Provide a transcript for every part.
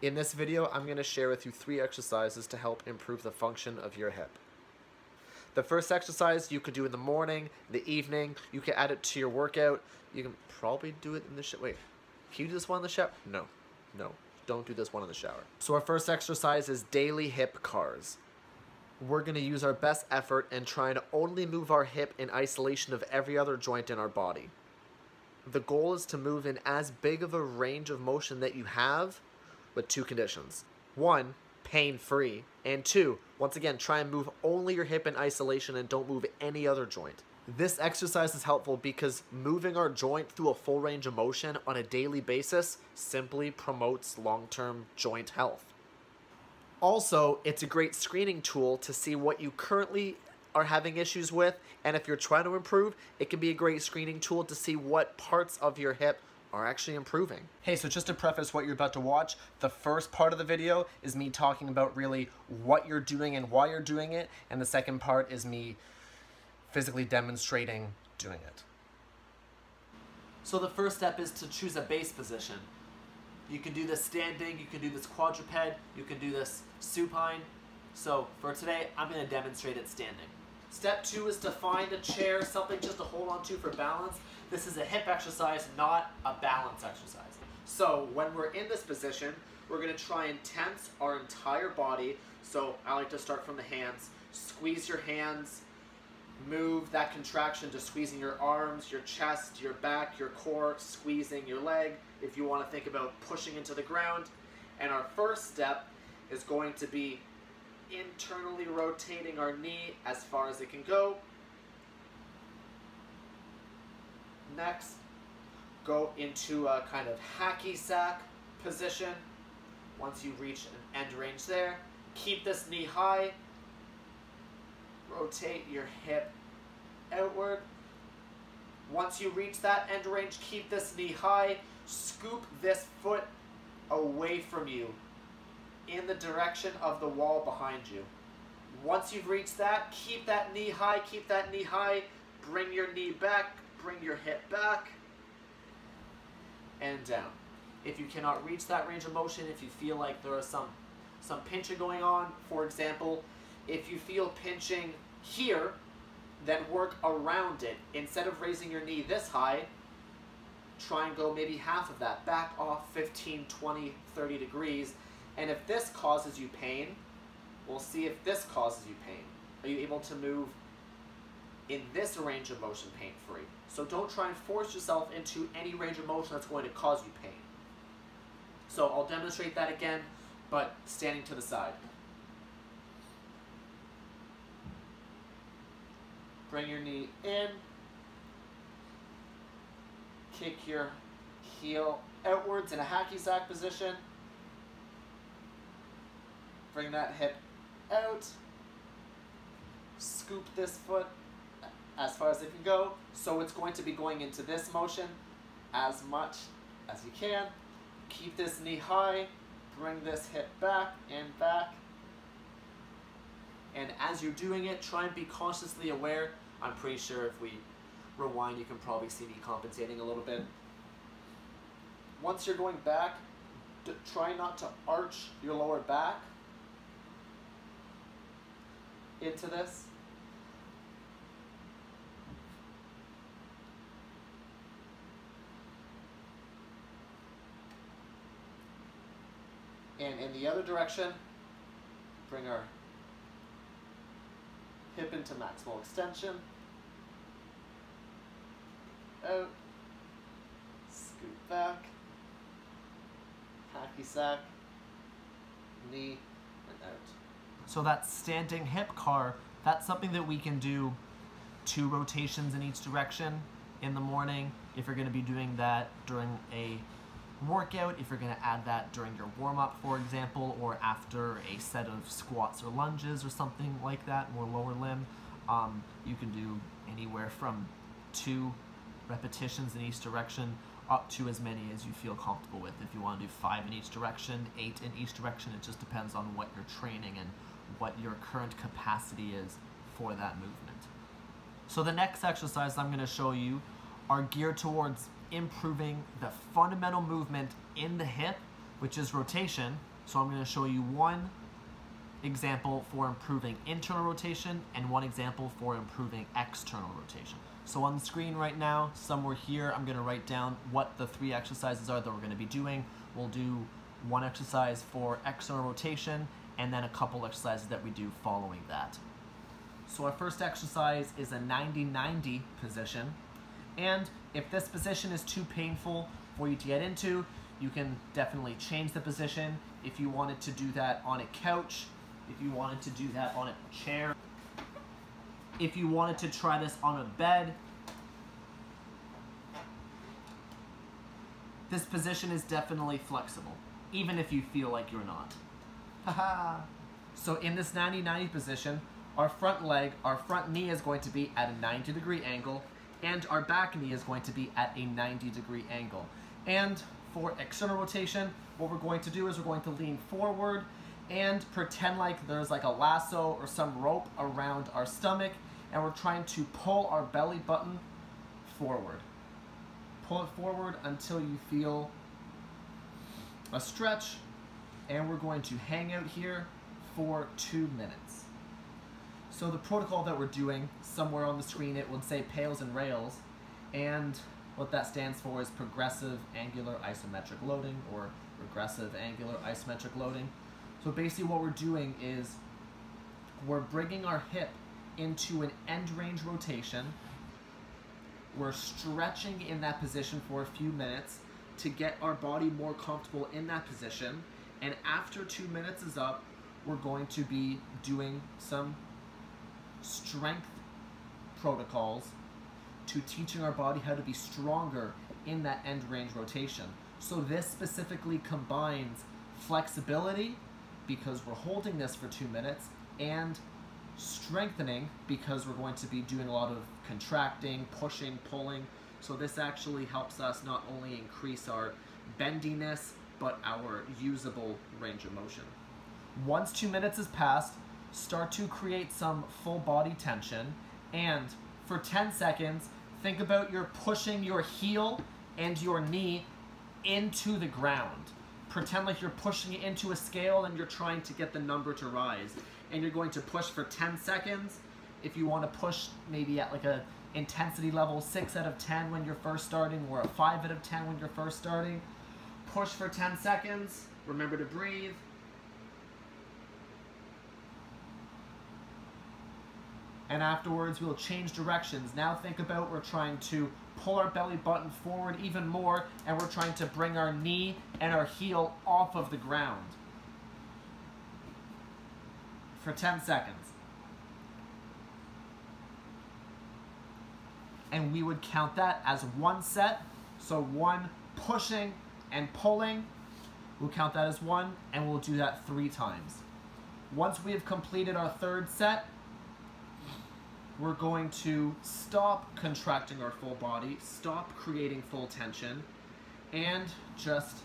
In this video, I'm going to share with you 3 exercises to help improve the function of your hip. The first exercise you could do in the morning, the evening, you can add it to your workout. You can probably do it in the shower. Wait, can you do this one in the shower? No, don't do this one in the shower. So our first exercise is daily hip cars. We're going to use our best effort and try to only move our hip in isolation of every other joint in our body. The goal is to move in as big of a range of motion that you have, with 2 conditions. 1, pain-free, and 2, once again, try and move only your hip in isolation and don't move any other joint. This exercise is helpful because moving our joint through a full range of motion on a daily basis simply promotes long-term joint health. Also, it's a great screening tool to see what you currently are having issues with, and if you're trying to improve, it can be a great screening tool to see what parts of your hip are actually improving. Hey, so just to preface what you're about to watch, the first part of the video is me talking about really what you're doing and why you're doing it, and the second part is me physically demonstrating doing it. So the first step is to choose a base position. You can do this standing, you can do this quadruped, you can do this supine. So for today, I'm going to demonstrate it standing. Step 2 is to find a chair, something just to hold on to for balance. This is a hip exercise, not a balance exercise. So when we're in this position, we're going to try and tense our entire body. So I like to start from the hands. Squeeze your hands, move that contraction to squeezing your arms, your chest, your back, your core, squeezing your leg if you want to think about pushing into the ground. And our first step is going to be internally rotating our knee as far as it can go. Next, go into a kind of hacky sack position. Once you reach an end range there, keep this knee high. Rotate your hip outward. Once you reach that end range, keep this knee high. Scoop this foot away from you in the direction of the wall behind you. Once you've reached that, keep that knee high, keep that knee high. Bring your knee back, bring your hip back, and down. If you cannot reach that range of motion, if you feel like there is some pinching going on, for example, if you feel pinching here, then work around it. Instead of raising your knee this high, try and go maybe half of that, back off 15, 20, 30 degrees. And if this causes you pain, we'll see if this causes you pain. Are you able to move in this range of motion pain-free? So don't try and force yourself into any range of motion that's going to cause you pain. So I'll demonstrate that again, but standing to the side. Bring your knee in. Kick your heel outwards in a hacky sack position. Bring that hip out. Scoop this foot as far as it can go. So it's going to be going into this motion as much as you can. Keep this knee high. Bring this hip back and back. And as you're doing it, try and be consciously aware. I'm pretty sure if we rewind, you can probably see me compensating a little bit. Once you're going back, try not to arch your lower back into this. And in the other direction, bring our hip into maximal extension. Out. Scoot back. Hacky sack. Knee and out. So that standing hip car, that's something that we can do 2 rotations in each direction in the morning. If you're going to be doing that during a workout, if you're going to add that during your warm-up, for example, or after a set of squats or lunges or something like that, more lower limb, you can do anywhere from 2 repetitions in each direction up to as many as you feel comfortable with. If you want to do 5 in each direction, 8 in each direction, it just depends on what you're training and what your current capacity is for that movement. So the next exercise I'm going to show you are geared towards improving the fundamental movement in the hip which is rotation. So I'm going to show you one example for improving internal rotation and one example for improving external rotation. So on the screen right now, somewhere here, I'm going to write down what the 3 exercises are that we're going to be doing. We'll do one exercise for external rotation and then a couple exercises that we do following that. So our first exercise is a 90-90 position. And if this position is too painful for you to get into, you can definitely change the position. If you wanted to do that on a couch, if you wanted to do that on a chair, if you wanted to try this on a bed, this position is definitely flexible, even if you feel like you're not. Haha! So in this 90-90 position, our front leg, our front knee is going to be at a 90-degree angle, and our back knee is going to be at a 90-degree angle. And for external rotation, what we're going to do is we're going to lean forward and pretend like there's like a lasso or some rope around our stomach, and we're trying to pull our belly button forward. Pull it forward until you feel a stretch, and we're going to hang out here for 2 minutes. So the protocol that we're doing, somewhere on the screen it would say pails and rails, and what that stands for is progressive angular isometric loading or regressive angular isometric loading. So basically what we're doing is we're bringing our hip into an end range rotation. We're stretching in that position for a few minutes to get our body more comfortable in that position. And after 2 minutes is up, we're going to be doing some strength protocols to teaching our body how to be stronger in that end range rotation. So this specifically combines flexibility, because we're holding this for 2 minutes, and strengthening, because we're going to be doing a lot of contracting, pushing, pulling. So this actually helps us not only increase our bendiness, but our usable range of motion. Once 2 minutes has passed, start to create some full body tension, and for 10 seconds, think about you're pushing your heel and your knee into the ground. Pretend like you're pushing it into a scale and you're trying to get the number to rise. And you're going to push for 10 seconds. If you want to push maybe at like a intensity level 6 out of 10 when you're first starting, or a 5 out of 10 when you're first starting, push for 10 seconds. Remember to breathe. And afterwards we'll change directions. Now think about we're trying to pull our belly button forward even more, and we're trying to bring our knee and our heel off of the ground for 10 seconds. And we would count that as one set. So one pushing and pulling, we'll count that as one, and we'll do that 3 times. Once we have completed our 3rd set, we're going to stop contracting our full body, stop creating full tension, and just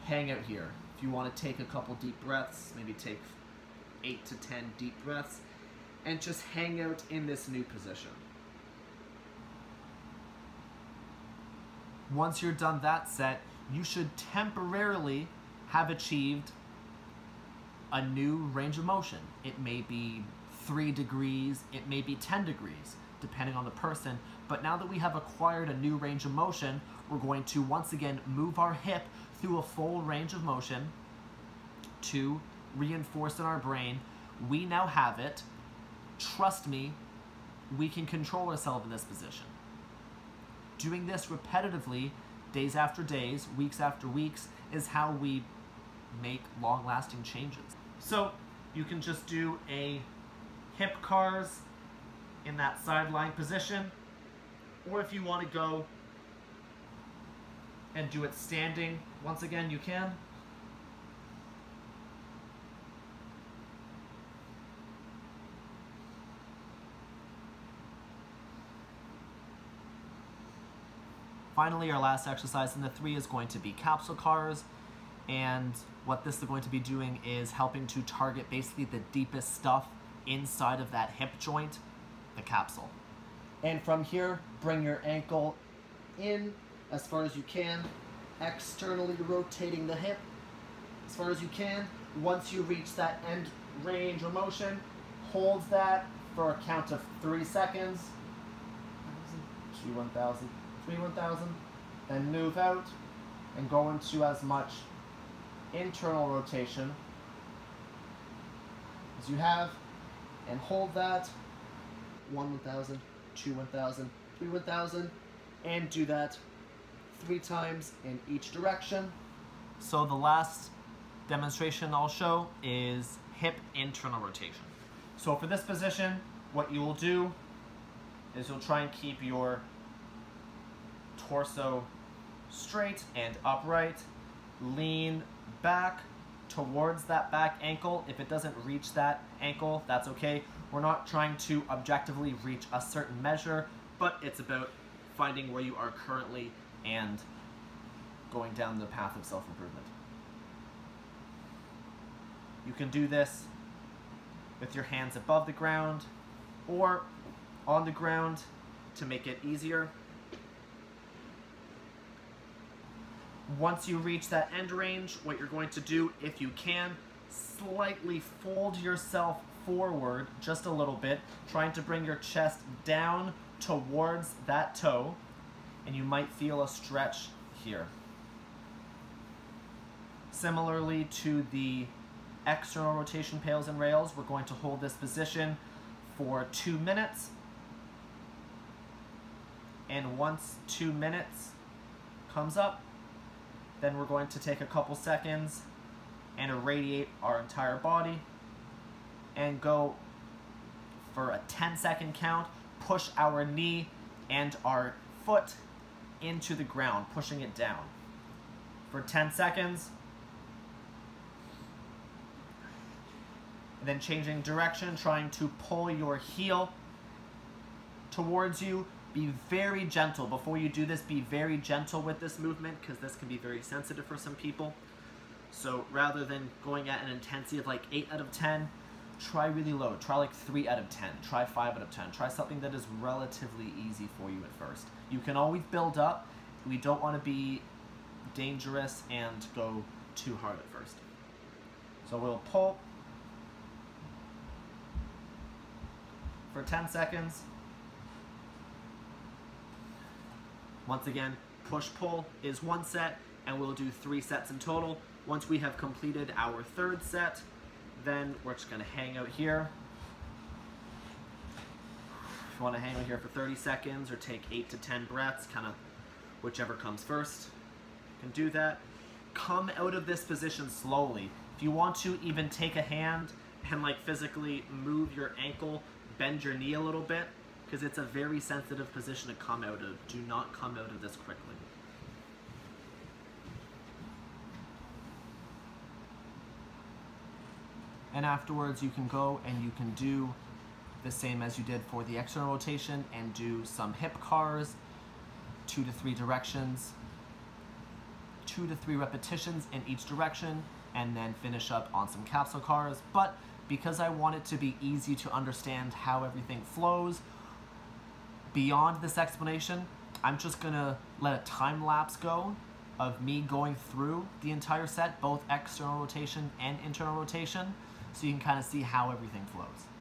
hang out here. If you want to take a couple deep breaths, maybe take 8 to 10 deep breaths, and just hang out in this new position. Once you're done that set, you should temporarily have achieved a new range of motion. It may be 3 degrees, it may be 10 degrees, depending on the person. But now that we have acquired a new range of motion, we're going to once again move our hip through a full range of motion to reinforce in our brain, we now have it. Trust me, we can control ourselves in this position. Doing this repetitively, days after days, weeks after weeks, is how we make long-lasting changes. So you can just do a hip cars in that sideline position, or if you want to go and do it standing, once again you can. Finally, our last exercise in the 3 is going to be capsule cars, and what this is going to be doing is helping to target basically the deepest stuff inside of that hip joint, the capsule. And from here, bring your ankle in as far as you can, externally rotating the hip, as far as you can. Once you reach that end range or motion, hold that for a count of 3 seconds. 2 1,000, 3 1,000. Then move out and go into as much internal rotation as you have, and hold that 1 1,000, 2 1,000, 3 1,000, and do that 3 times in each direction. So the last demonstration I'll show is hip internal rotation. So for this position, what you will do is you'll try and keep your torso straight and upright, lean back towards that back ankle. If it doesn't reach that ankle, that's okay. We're not trying to objectively reach a certain measure, but it's about finding where you are currently and going down the path of self-improvement. You can do this with your hands above the ground or on the ground to make it easier. Once you reach that end range, what you're going to do, if you can, slightly fold yourself forward just a little bit, trying to bring your chest down towards that toe, and you might feel a stretch here. Similarly to the external rotation pails and rails, we're going to hold this position for 2 minutes. And once 2 minutes comes up, then we're going to take a couple seconds and irradiate our entire body and go for a 10-second count, push our knee and our foot into the ground, pushing it down for 10 seconds. And then changing direction, trying to pull your heel towards you. Be very gentle. Before you do this, be very gentle with this movement because this can be very sensitive for some people. So rather than going at an intensity of like 8 out of 10, try really low. Try like 3 out of 10. Try 5 out of 10. Try something that is relatively easy for you at first. You can always build up. We don't want to be dangerous and go too hard at first. So we'll pull for 10 seconds. Once again, push-pull is 1 set, and we'll do 3 sets in total. Once we have completed our 3rd set, then we're just going to hang out here. If you want to hang out here for 30 seconds or take 8 to 10 breaths, kind of whichever comes first, you can do that. Come out of this position slowly. If you want to, even take a hand and like physically move your ankle, bend your knee a little bit, because it's a very sensitive position to come out of. Do not come out of this quickly. And afterwards you can go and you can do the same as you did for the external rotation and do some hip cars, 2 to 3 directions, 2 to 3 repetitions in each direction, and then finish up on some capsule cars. But because I want it to be easy to understand how everything flows, beyond this explanation, I'm just gonna let a time lapse go of me going through the entire set, both external rotation and internal rotation, so you can kind of see how everything flows.